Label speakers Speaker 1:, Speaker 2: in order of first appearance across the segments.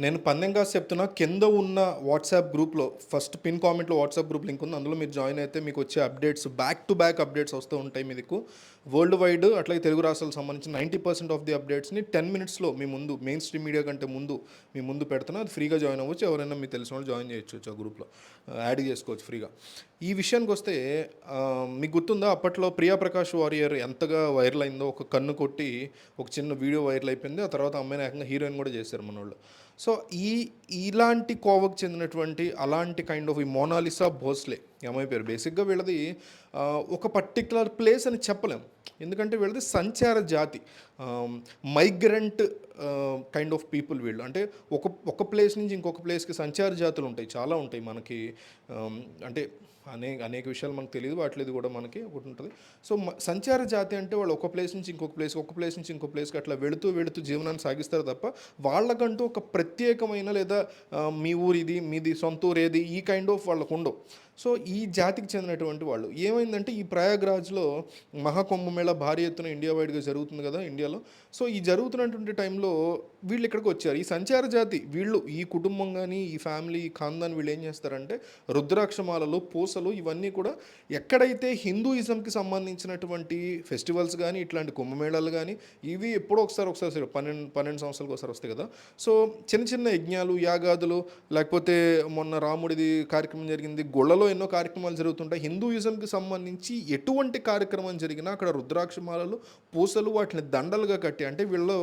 Speaker 1: నేను పందెంగా చెప్తున్నా కింద ఉన్న వాట్సాప్ గ్రూప్లో ఫస్ట్ పిన్ కామెంట్లో వాట్సాప్ గ్రూప్ లింక్ ఉంది. అందులో మీరు జాయిన్ అయితే మీకు వచ్చే updates back to back updates వస్తూ ఉంటాయి మీకు. వరల్డ్ వైడ్ అట్లాగే తెలుగు రాష్ట్రాలకు సంబంధించిన 90% ఆఫ్ ది అప్డేట్స్ని 10 మినిట్స్లో మీ ముందు మెయిన్ స్ట్రీమ్ మీడియా కంటే ముందు మీ ముందు పెడుతున్నా. అది ఫ్రీగా జాయిన్ అవ్వచ్చు. ఎవరైనా మీకు తెలిసిన వాళ్ళు జాయిన్ చేయొచ్చు ఆ గ్రూప్లో, యాడ్ చేసుకోవచ్చు ఫ్రీగా. ఈ విషయానికి వస్తే మీకు గుర్తుందా అప్పట్లో ప్రియా ప్రకాష్ వారియర్ ఎంతగా వైరల్ అయిందో. ఒక కన్ను కొట్టి ఒక చిన్న వీడియో వైరల్ అయిపోయింది. ఆ తర్వాత అమ్మాయిని ఏకంగా హీరోయిన్ కూడా చేశారు మన వాళ్ళు. సో ఇలాంటి కోవకు చెందినటువంటి అలాంటి కైండ్ ఆఫ్ ఈ మోనాలిసా భోస్లే ఈ అమ్మాయి పేరు. బేసిక్గా వీళ్ళది ఒక పర్టిక్యులర్ ప్లేస్ అని చెప్పలేం. ఎందుకంటే వీళ్ళది సంచార జాతి, మైగ్రెంట్ కైండ్ ఆఫ్ పీపుల్ వీళ్ళు. అంటే ఒక ప్లేస్ నుంచి ఇంకొక ప్లేస్కి సంచార జాతులు ఉంటాయి, చాలా ఉంటాయి మనకి. అంటే అనేక విషయాలు మనకు తెలియదు, వాటిలేదు కూడా మనకి ఒకటి ఉంటుంది. సో సంచార జాతి అంటే వాళ్ళు ఒక ప్లేస్ నుంచి ఇంకొక ప్లేస్, ఒక ప్లేస్ నుంచి ఇంకొక ప్లేస్కి అట్లా వెళుతూ వెళుతూ జీవనాన్ని సాగిస్తారు తప్ప వాళ్ళకంటూ ఒక ప్రత్యేకమైన లేదా మీ ఊరు ఇది, మీది సొంత ఊరు ఏది, ఈ కైండ్ ఆఫ్ వాళ్ళకు ఉండవు. సో ఈ జాతికి చెందినటువంటి వాళ్ళు ఏమైందంటే ఈ ప్రయాగ్రాజ్లో మహాకుంభమేళ భారీ ఎత్తున ఇండియా వైడ్గా జరుగుతుంది కదా ఇండియాలో. సో ఈ జరుగుతున్నటువంటి టైంలో వీళ్ళు ఇక్కడికి వచ్చారు. ఈ సంచార జాతి వీళ్ళు, ఈ కుటుంబం కానీ ఈ ఫ్యామిలీ ఈ ఖాందాన్ వీళ్ళు ఏం చేస్తారంటే రుద్రాక్షమాలలు, పూసలు ఇవన్నీ కూడా ఎక్కడైతే హిందూయిజంకి సంబంధించినటువంటి ఫెస్టివల్స్ కానీ ఇట్లాంటి కుంభమేళాలు కానీ ఇవి ఎప్పుడో ఒకసారి 12 సంవత్సరాలకు ఒకసారి వస్తాయి కదా. సో చిన్న చిన్న యజ్ఞాలు యాగాదులు, లేకపోతే మొన్న రాముడిది కార్యక్రమం జరిగింది, గుళ్ళలో ఎన్నో కార్యక్రమాలు జరుగుతుంటాయి. హిందూయిజంకి సంబంధించి ఎటువంటి కార్యక్రమం జరిగినా అక్కడ రుద్రాక్షమాలలు, పూసలు వాటిని దండలుగా కట్టి, అంటే వీళ్ళు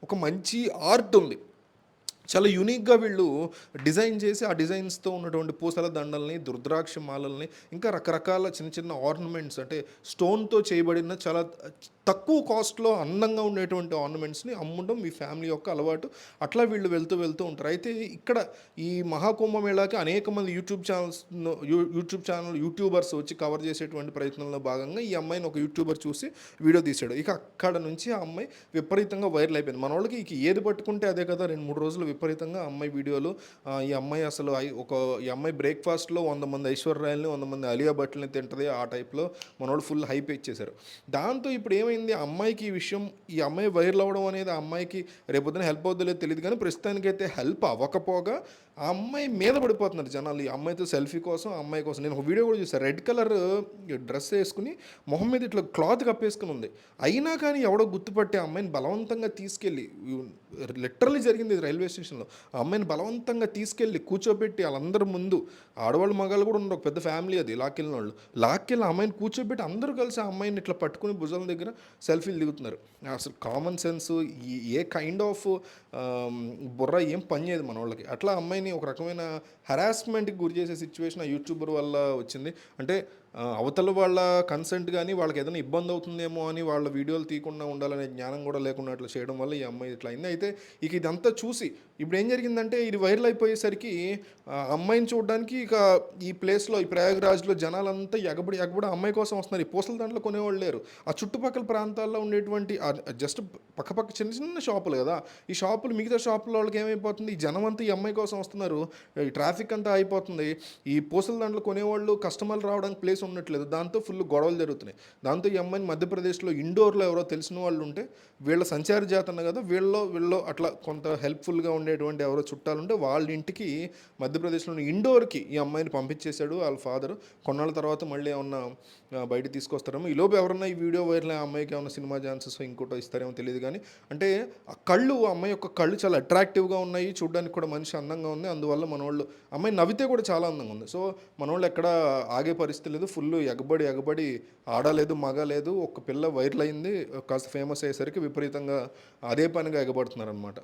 Speaker 1: ఒక మంచి ఆర్ట్ ఉంది, చాలా యూనిక్గా వీళ్ళు డిజైన్ చేసి ఆ డిజైన్స్తో ఉన్నటువంటి పూసల దండల్ని, రుద్రాక్ష మాలల్ని, ఇంకా రకరకాల చిన్న చిన్న ఆర్నమెంట్స్, అంటే స్టోన్తో చేయబడిన చాలా తక్కువ కాస్ట్లో అందంగా ఉండేటువంటి ఆర్నమెంట్స్ని అమ్మడం మీ ఫ్యామిలీ యొక్క అలవాటు. అట్లా వీళ్ళు వెళ్తూ ఉంటారు. అయితే ఇక్కడ ఈ మహాకుంభమేళాకి అనేక మంది యూట్యూబర్స్ వచ్చి కవర్ చేసేటువంటి ప్రయత్నంలో భాగంగా ఈ అమ్మాయిని ఒక యూట్యూబర్ చూసి వీడియో తీశాడు. ఇక అక్కడ నుంచి ఆ అమ్మాయి విపరీతంగా వైరల్ అయిపోయింది. మన వాళ్ళకి ఇక ఏది పట్టుకుంటే అదే కదా, 2-3 రోజులు విపరీతంగా అమ్మాయి వీడియోలు. ఈ అమ్మాయి అసలు ఈ అమ్మాయి బ్రేక్ఫాస్ట్లో 100 మంది ఐశ్వర్యాలని 100 మంది అలియా భట్లని తింటుంది, ఆ టైప్లో మన వాళ్ళు ఫుల్ హైప్ ఇచ్చేశారు. దాంతో ఇప్పుడు ఏమైంది, ఆ అమ్మాయికి ఈ అమ్మాయి వైరల్ అవ్వడం అనేది ఆ అమ్మాయికి రేపొద్దున హెల్ప్ అవుతుందో లేదో తెలియదు, కానీ ప్రస్తుతానికైతే హెల్ప్ అవ్వకపోగా ఆ అమ్మాయి మీద పడిపోతున్నారు జనాలు ఈ అమ్మాయితో సెల్ఫీ కోసం, ఆ అమ్మాయి కోసం. నేను ఒక వీడియో కూడా చూసాను, రెడ్ కలర్ డ్రెస్ వేసుకుని మొహం మీద ఇట్లా క్లాత్ కప్పేసుకుని ఉంది. అయినా కానీ ఎవడో గుర్తుపట్టి ఆ అమ్మాయిని బలవంతంగా తీసుకెళ్ళి, లిటరల్లీ జరిగింది రైల్వే స్టేషన్లో, ఆ అమ్మాయిని బలవంతంగా తీసుకెళ్ళి కూర్చోబెట్టి వాళ్ళందరి ముందు, ఆడవాళ్ళు మగాళ్ళు కూడా ఉండరు, ఒక పెద్ద ఫ్యామిలీ అది, లాక్కెళ్ళిన వాళ్ళు లాక్కెళ్ళి ఆ అమ్మాయిని కూర్చోబెట్టి అందరూ కలిసి ఆ అమ్మాయిని ఇట్లా పట్టుకుని భుజాల దగ్గర సెల్ఫీలు దిగుతున్నారు. అసలు common sense A kind of బుర్ర ఏం పని చేయదు మన వాళ్ళకి. అట్లా అమ్మాయిని ఒక రకమైన హెరాస్మెంట్కి గురి చేసే సిచ్యువేషన్ ఆ యూట్యూబర్ వల్ల వచ్చింది. అంటే అవతల వాళ్ళ కన్సెంట్ కానీ వాళ్ళకి ఏదైనా ఇబ్బంది అవుతుందేమో అని వాళ్ళ వీడియోలు తీయకుండా ఉండాలనే జ్ఞానం కూడా లేకుండా అట్లా చేయడం వల్ల ఈ అమ్మాయి ఇట్లా అయింది. అయితే ఇక ఇదంతా చూసి ఇప్పుడు ఏం జరిగిందంటే ఇది వైరల్ అయిపోయేసరికి అమ్మాయిని చూడడానికి ఇక ఈ ప్లేస్లో, ఈ ప్రయాగరాజ్లో జనాలంతా ఎగబడి అమ్మాయి కోసం వస్తున్నారు. ఈ పూసల దాంట్లో కొనేవాళ్ళు లేరు. ఆ చుట్టుపక్కల ప్రాంతాల్లో ఉండేటువంటి జస్ట్ పక్కపక్క చిన్న చిన్న షాపులు కదా, ఈ షాపులు మిగతా షాపుల వాళ్ళకి ఏమైపోతుంది, ఈ జనం అంతా ఈ అమ్మాయి కోసం వస్తున్నారు, ఈ ట్రాఫిక్ అంతా అయిపోతుంది, ఈ పూసల దాంట్లో కొనేవాళ్ళు కస్టమర్లు రావడానికి ప్లేస్ ఉండట్లేదు, దాంతో ఫుల్ గొడవలు జరుగుతున్నాయి. దాంతో ఈ అమ్మాయిని మధ్యప్రదేశ్లో ఇండోర్లో ఎవరో తెలిసిన వాళ్ళు ఉంటే, వీళ్ళ సంచార జాతి అన్న కదా, వీళ్ళు అట్లా కొంత హెల్ప్ఫుల్గా ఉండేటువంటి ఎవరో చుట్టాలు ఉంటే వాళ్ళ ఇంటికి మధ్యప్రదేశ్లోని ఇండోర్కి ఈ అమ్మాయిని పంపించేశాడు వాళ్ళ ఫాదర్. కొన్నాళ్ళ తర్వాత మళ్ళీ ఏమన్నా బయట తీసుకొస్తారేమో. ఈలోపు ఎవరన్నా ఈ వీడియో వైరల్ ఆ అమ్మాయికి ఏమన్నా సినిమా ఛాన్సెస్ ఇంకోటో ఇస్తారేమో తెలియదు, కానీ అంటే ఆ అమ్మాయి యొక్క కళ్ళు చాలా అట్రాక్టివ్గా ఉన్నాయి, చూడడానికి కూడా మనిషి అందంగా ఉంది. అందువల్ల మనోళ్ళు అమ్మాయి నవ్వితే కూడా చాలా అందంగా ఉంది. సో మనోళ్ళు ఎక్కడ ఆగే పరిస్థితి లేదు, ఫుల్ ఎగబడి ఆడలేదు మగ లేదు, ఒక పిల్ల వైరల్ అయింది, కాస్త ఫేమస్ అయ్యేసరికి విపరీతంగా అదే పనిగా ఎగబడుతున్నారు అనమాట.